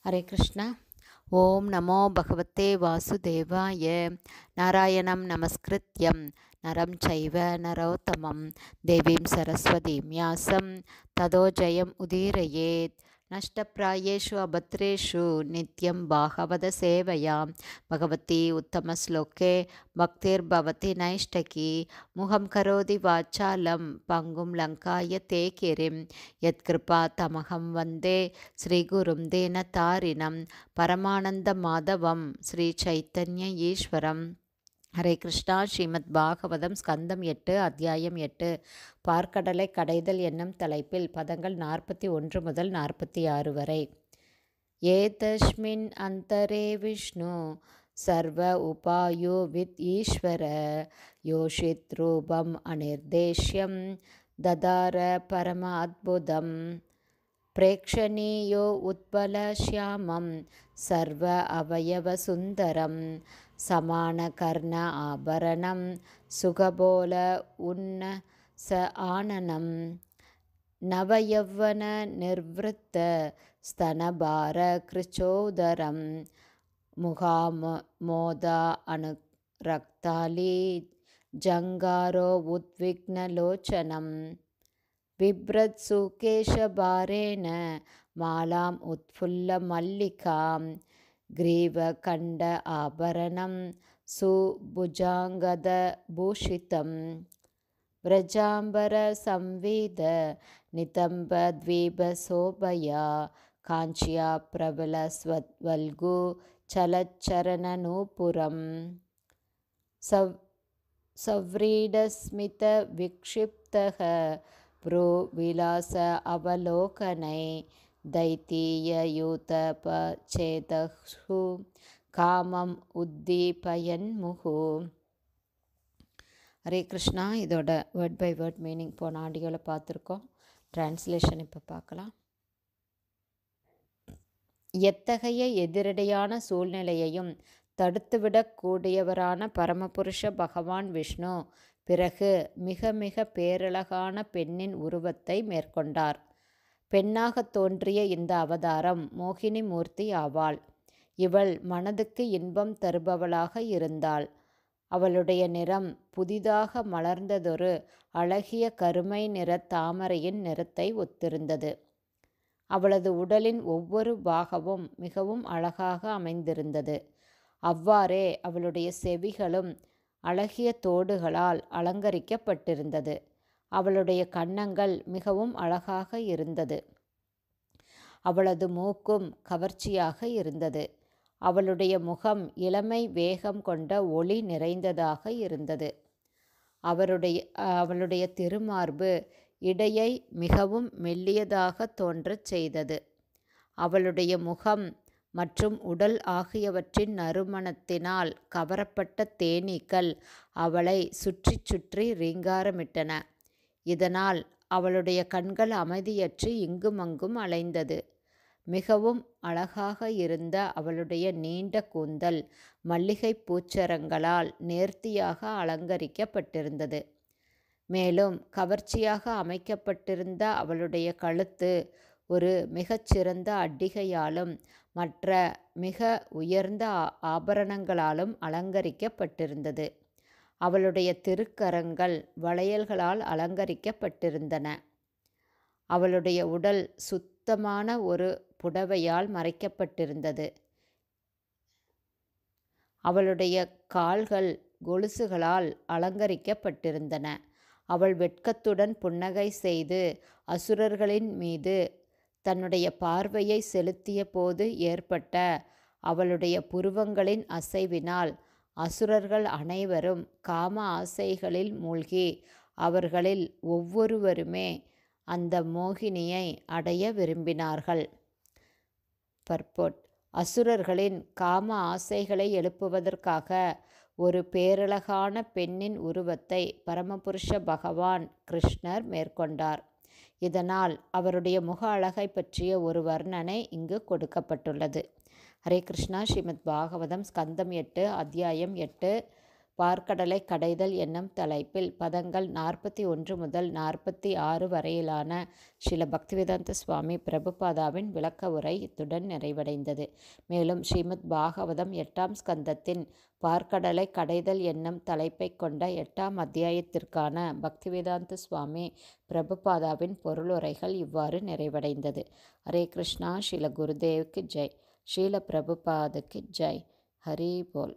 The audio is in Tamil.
ஹரே கிருஷ்ணா. ஓம் நமோ பகவத்தே வாசுதேவாய. நாராயணம் நமஸ்கிருத்யம் நரம் சைவ நரோத்தமம் தேவீம் சரஸ்வதீம் வியாசம் ததோ ஜெயம் உதீரயேத். நஷ்டப்ராயேஷு அபத்ரேஷு நித்யம் பாகவத சேவையா பகவதி உத்தமஸ்லோகே பக்திர்பவதி நைஷ்டகி. முகம் கரோதி வாச்சாலம் பங்கும் லங்காய தே கிரிம். யத்கிருபா தமகம் வந்தே ஸ்ரீகுரும் தேனதாரிணம் பரமானந்த மாதவம் ஸ்ரீ சைத்தன்ய ஈஸ்வரம். ஹரே கிருஷ்ணா. ஸ்ரீமத் பாகவதம் ஸ்கந்தம் 8 அத்தியாயம் 8 பார்க்கடலை கடைதல் என்னும் தலைப்பில் பதங்கள் 41 முதல் 46 வரை. ஏதஸ்மின் அந்தரே விஷ்ணு சர்வ உபாயோ வித் ஈஸ்வர யோஷித் ரூபம் அனிர்தேஷ்யம் ததார பரம அத்புதம். பிரேக்ஷணீயோ உத்பல ஷ்யாமம் சர்வ அவயவ சுந்தரம் சமான கர்ண ஆபரணம் சுகபோல உன்ன ச ஆனனம். நவயவ்வன நிர்வృத்த ஸ்தனபார கிருச்சோதரம் முகாமோதா அனுரக்தாலி ஜங்காரோ உத்விக்னலோச்சனம். பிப்ரத் சுகேஷபாரேண மாலாம் உத்ஃபுல்ல மல்லிகாம் கிரீவகண்ட ஆபரணம் சுபுஜாங்கத பூஷிதம். விரஜாம்பர சம்வீத நிதம்ப த்வீப சோபயா காஞ்சியா பிரபல ஸ்வத்வல்கு சலச்சரண நூபுரம். சவ்ரீடஸ்மித விக்ஷிப்தக ப்ரோ விலாச அவலோகனை தைத்தியயூதபசேதஹு காமம் உத்தீபயன்முகு. ஹரே கிருஷ்ணா. இதோட வேர்ட் பை வேர்ட் மீனிங் போன ஆடியோவில் பார்த்துருக்கோம். டிரான்ஸ்லேஷன் இப்போ பார்க்கலாம். எத்தகைய எதிரடையான சூழ்நிலையையும் தடுத்துவிடக்கூடியவரான பரமபுருஷ பகவான் விஷ்ணு பிறகு மிக மிக பேரழகான பெண்ணின் உருவத்தை மேற்கொண்டார். பெண்ணாக தோன்றிய இந்த அவதாரம் மோகினி மூர்த்தி ஆவாள். இவள் மனதுக்கு இன்பம் தருபவளாக இருந்தாள். அவளுடைய நிறம் புதிதாக மலர்ந்ததொரு அழகிய கருமை நிற தாமரையின் நிறத்தை ஒத்திருந்தது. அவளது உடலின் ஒவ்வொரு பாகமும் மிகவும் அழகாக அமைந்திருந்தது. அவ்வாறே அவளுடைய செவிகளும் அழகிய தோடுகளால் அலங்கரிக்கப்பட்டிருந்தது. அவளுடைய கன்னங்கள் மிகவும் அழகாக இருந்தது. அவளது மூக்கும் கவர்ச்சியாக இருந்தது. அவளுடைய முகம் இளமை வேகம் கொண்ட ஒளி நிறைந்ததாக இருந்தது. அவளுடைய திருமார்பு இடையை மிகவும் மெல்லியதாக தோன்றச் செய்தது. அவளுடைய முகம் மற்றும் உடல் ஆகியவற்றின் நறுமணத்தினால் கவரப்பட்ட தேனீக்கள் அவளை சுற்றி சுற்றி ரீங்காரமிட்டன. இதனால் அவளுடைய கண்கள் அமைதியற்று இங்குமங்கும் அலைந்தது. மிகவும் அழகாக இருந்த அவளுடைய நீண்ட கூந்தல் மல்லிகை பூச்சரங்களால் நேர்த்தியாக அலங்கரிக்கப்பட்டிருந்தது. மேலும் கவர்ச்சியாக அமைக்கப்பட்டிருந்த அவளுடைய கழுத்து ஒரு மிகச்சிறந்த அட்டிகையாலும் மற்ற மிக உயர்ந்த ஆபரணங்களாலும் அலங்கரிக்கப்பட்டிருந்தது. அவளுடைய திருக்கரங்கள் வளையல்களால் அலங்கரிக்கப்பட்டிருந்தன. அவளுடைய உடல் சுத்தமான ஒரு புடவையால் மறைக்கப்பட்டிருந்தது. அவளுடைய கால்கள் கொலுசுகளால் அலங்கரிக்கப்பட்டிருந்தன. அவள் வெட்கத்துடன் புன்னகை செய்து அசுரர்களின் மீது தன்னுடைய பார்வையை செலுத்திய போது ஏற்பட்ட அவளுடைய புருவங்களின் அசைவினால் அசுரர்கள் அனைவரும் காம ஆசைகளில் மூழ்கி அவர்களில் ஒவ்வொருவருமே அந்த மோகினியை அடைய விரும்பினார்கள். பர்போட். அசுரர்களின் காம ஆசைகளை எழுப்புவதற்காக ஒரு பேரழகான பெண்ணின் உருவத்தை பரமபுருஷ பகவான் கிருஷ்ணர் மேற்கொண்டார். இதனால் அவருடைய முக அழகை பற்றிய ஒரு வர்ணனை இங்கு கொடுக்கப்பட்டுள்ளது. ஹரே கிருஷ்ணா. ஸ்ரீமத் பாகவதம் ஸ்கந்தம் 8 அத்தியாயம் 8 பார்க்கடலை கடைதல் என்னும் தலைப்பில் பதங்கள் 41 முதல் 46 வரையிலான ஸ்ரீல பக்திவேதாந்த சுவாமி பிரபுபாதாவின் விளக்க உரை இத்துடன் நிறைவடைந்தது. மேலும் ஸ்ரீமத் பாகவதம் 8ஆம் ஸ்கந்தத்தின் பார்க்கடலை கடைதல் என்னும் தலைப்பை கொண்ட 8ஆம் அத்தியாயத்திற்கான பக்திவேதாந்த சுவாமி பிரபுபாதாவின் பொருளுரைகள் இவ்வாறு நிறைவடைந்தது. ஹரே கிருஷ்ணா. ஸ்ரீல குருதேவுக்கு ஜெய். ஸ்ரீல பிரபுபாதுக்கு ஜெய். ஹரி போல்.